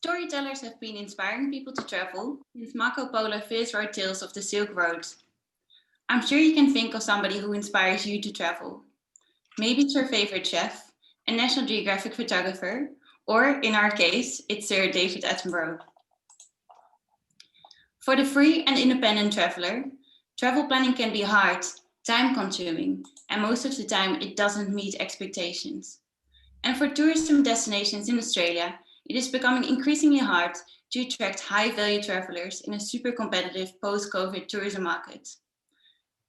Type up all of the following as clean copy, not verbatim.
Storytellers have been inspiring people to travel since Marco Polo first wrote tales of the Silk Road. I'm sure you can think of somebody who inspires you to travel. Maybe it's your favorite chef, a National Geographic photographer, or in our case, it's Sir David Attenborough. For the free and independent traveler, travel planning can be hard, time-consuming, and most of the time it doesn't meet expectations. And for tourism destinations in Australia, it is becoming increasingly hard to attract high-value travelers in a super competitive post-COVID tourism market.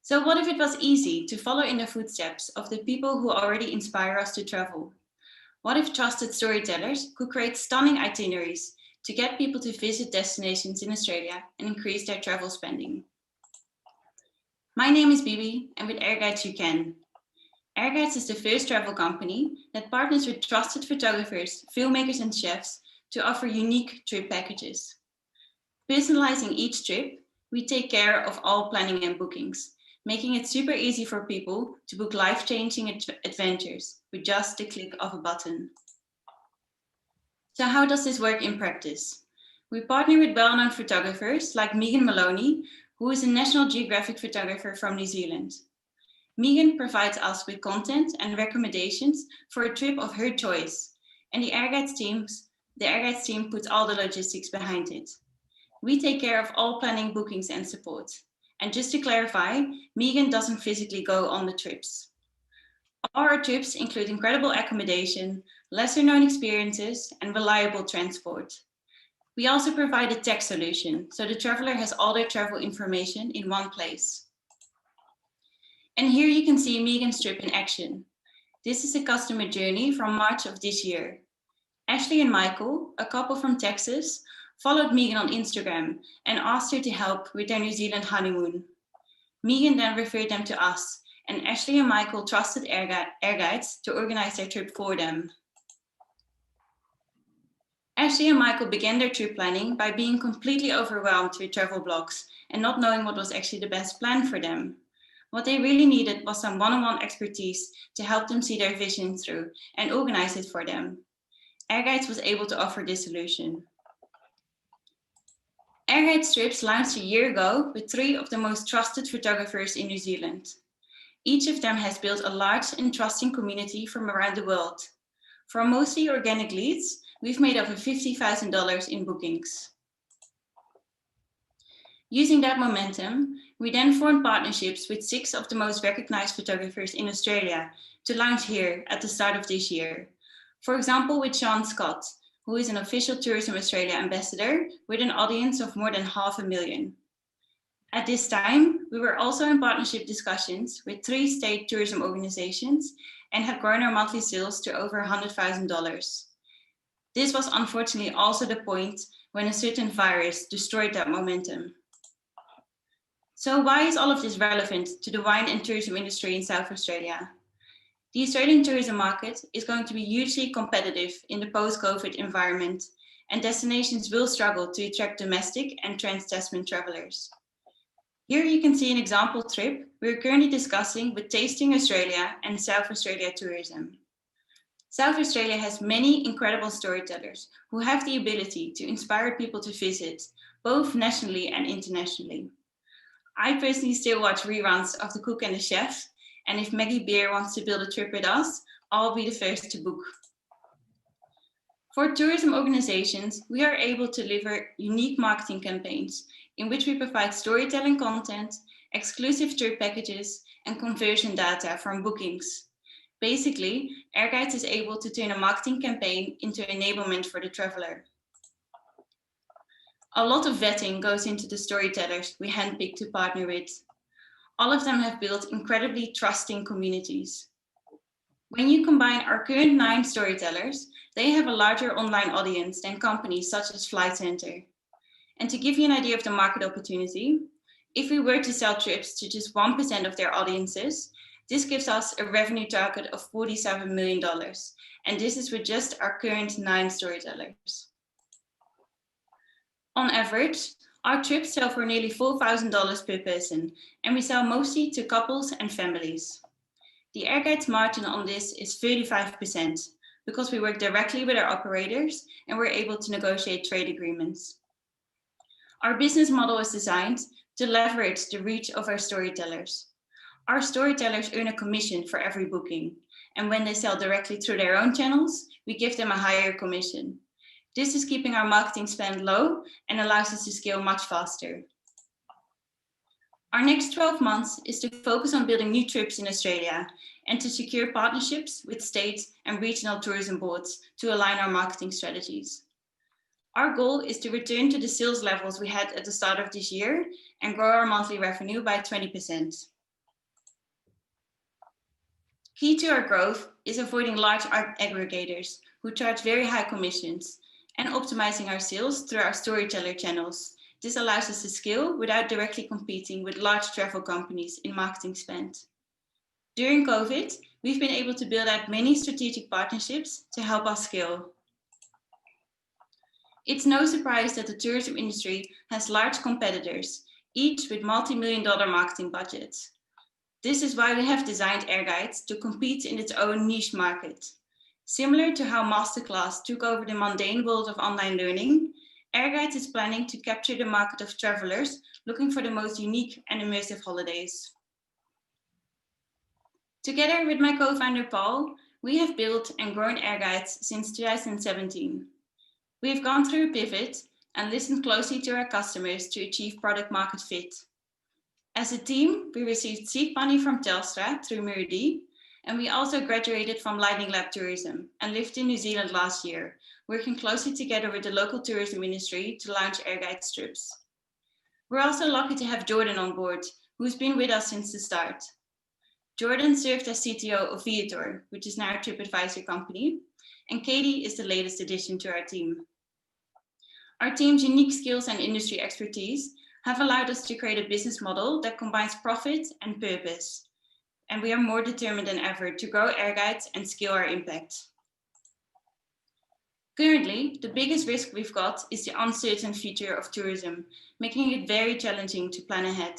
So what if it was easy to follow in the footsteps of the people who already inspire us to travel? What if trusted storytellers could create stunning itineraries to get people to visit destinations in Australia and increase their travel spending? My name is Bibi, and with Airguides you can. Airguides is the first travel company that partners with trusted photographers, filmmakers and chefs to offer unique trip packages. Personalizing each trip, we take care of all planning and bookings, making it super easy for people to book life-changing adventures with just the click of a button. So how does this work in practice? We partner with well-known photographers like Megan Maloney, who is a National Geographic photographer from New Zealand. Megan provides us with content and recommendations for a trip of her choice, and the Airguides team puts all the logistics behind it. We take care of all planning, bookings, and support. And just to clarify, Megan doesn't physically go on the trips. All our trips include incredible accommodation, lesser-known experiences, and reliable transport. We also provide a tech solution, so the traveler has all their travel information in one place. And here you can see Megan's trip in action. This is a customer journey from March of this year. Ashley and Michael, a couple from Texas, followed Megan on Instagram and asked her to help with their New Zealand honeymoon. Megan then referred them to us, and Ashley and Michael trusted Airguides to organize their trip for them. Ashley and Michael began their trip planning by being completely overwhelmed with travel blogs and not knowing what was actually the best plan for them. What they really needed was some one-on-one expertise to help them see their vision through and organize it for them. Airguides was able to offer this solution. Airguides trips launched a year ago with 3 of the most trusted photographers in New Zealand. Each of them has built a large and trusting community from around the world. From mostly organic leads, we've made over $50,000 in bookings. Using that momentum, we then formed partnerships with 6 of the most recognized photographers in Australia to launch here at the start of this year. For example, with Sean Scott, who is an official Tourism Australia ambassador with an audience of more than 500,000. At this time, we were also in partnership discussions with 3 state tourism organizations and had grown our monthly sales to over $100,000. This was unfortunately also the point when a certain virus destroyed that momentum. So why is all of this relevant to the wine and tourism industry in South Australia? The Australian tourism market is going to be hugely competitive in the post-COVID environment, and destinations will struggle to attract domestic and trans-Tasman travelers. Here you can see an example trip we're currently discussing with Tasting Australia and South Australia Tourism. South Australia has many incredible storytellers who have the ability to inspire people to visit, both nationally and internationally. I personally still watch reruns of The Cook and the Chef, and if Maggie Beer wants to build a trip with us, I'll be the first to book. For tourism organizations, we are able to deliver unique marketing campaigns in which we provide storytelling content, exclusive trip packages, and conversion data from bookings. Basically, Airguides is able to turn a marketing campaign into enablement for the traveler. A lot of vetting goes into the storytellers we handpick to partner with. All of them have built incredibly trusting communities. When you combine our current 9 storytellers, they have a larger online audience than companies such as Flight Centre. And to give you an idea of the market opportunity, if we were to sell trips to just 1% of their audiences, this gives us a revenue target of $47 million. And this is with just our current 9 storytellers. On average, our trips sell for nearly $4,000 per person, and we sell mostly to couples and families. The Airguides margin on this is 35%, because we work directly with our operators and we're able to negotiate trade agreements. Our business model is designed to leverage the reach of our storytellers. Our storytellers earn a commission for every booking, and when they sell directly through their own channels, we give them a higher commission. This is keeping our marketing spend low and allows us to scale much faster. Our next 12 months is to focus on building new trips in Australia and to secure partnerships with state and regional tourism boards to align our marketing strategies. Our goal is to return to the sales levels we had at the start of this year and grow our monthly revenue by 20%. Key to our growth is avoiding large aggregators who charge very high commissions and optimizing our sales through our storyteller channels. This allows us to scale without directly competing with large travel companies in marketing spend. During COVID, we've been able to build out many strategic partnerships to help us scale. It's no surprise that the tourism industry has large competitors, each with multi-million-dollar marketing budgets. This is why we have designed Airguides to compete in its own niche market. Similar to how Masterclass took over the mundane world of online learning, Airguides is planning to capture the market of travelers looking for the most unique and immersive holidays. Together with my co-founder Paul, we have built and grown Airguides since 2017. We have gone through a pivot and listened closely to our customers to achieve product market fit. As a team, we received seed money from Telstra through Muridi, and we also graduated from Lightning Lab Tourism and lived in New Zealand last year, working closely together with the local tourism industry to launch Airguides trips. We're also lucky to have Jordan on board, who's been with us since the start. Jordan served as CTO of Viator, which is now a TripAdvisor company, and Katie is the latest addition to our team. Our team's unique skills and industry expertise have allowed us to create a business model that combines profit and purpose. And we are more determined than ever to grow Airguides and scale our impact. Currently, the biggest risk we've got is the uncertain future of tourism, making it very challenging to plan ahead.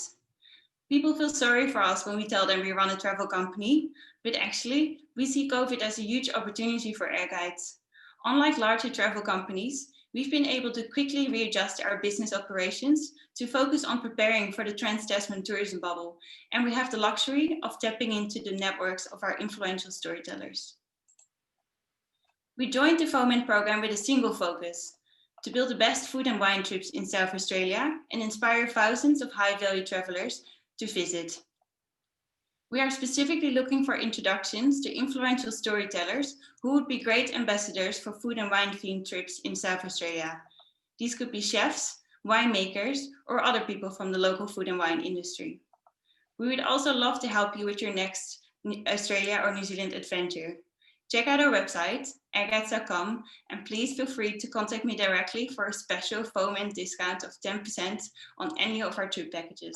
People feel sorry for us when we tell them we run a travel company, but actually, we see COVID as a huge opportunity for Airguides. Unlike larger travel companies, we've been able to quickly readjust our business operations to focus on preparing for the Trans-Tasman tourism bubble, and we have the luxury of tapping into the networks of our influential storytellers. We joined the FOMENT program with a single focus, to build the best food and wine trips in South Australia and inspire thousands of high-value travelers to visit. We are specifically looking for introductions to influential storytellers who would be great ambassadors for food and wine themed trips in South Australia. These could be chefs, winemakers, or other people from the local food and wine industry. We would also love to help you with your next Australia or New Zealand adventure. Check out our website, airguides.com, and please feel free to contact me directly for a special FOMENT discount of 10% on any of our trip packages.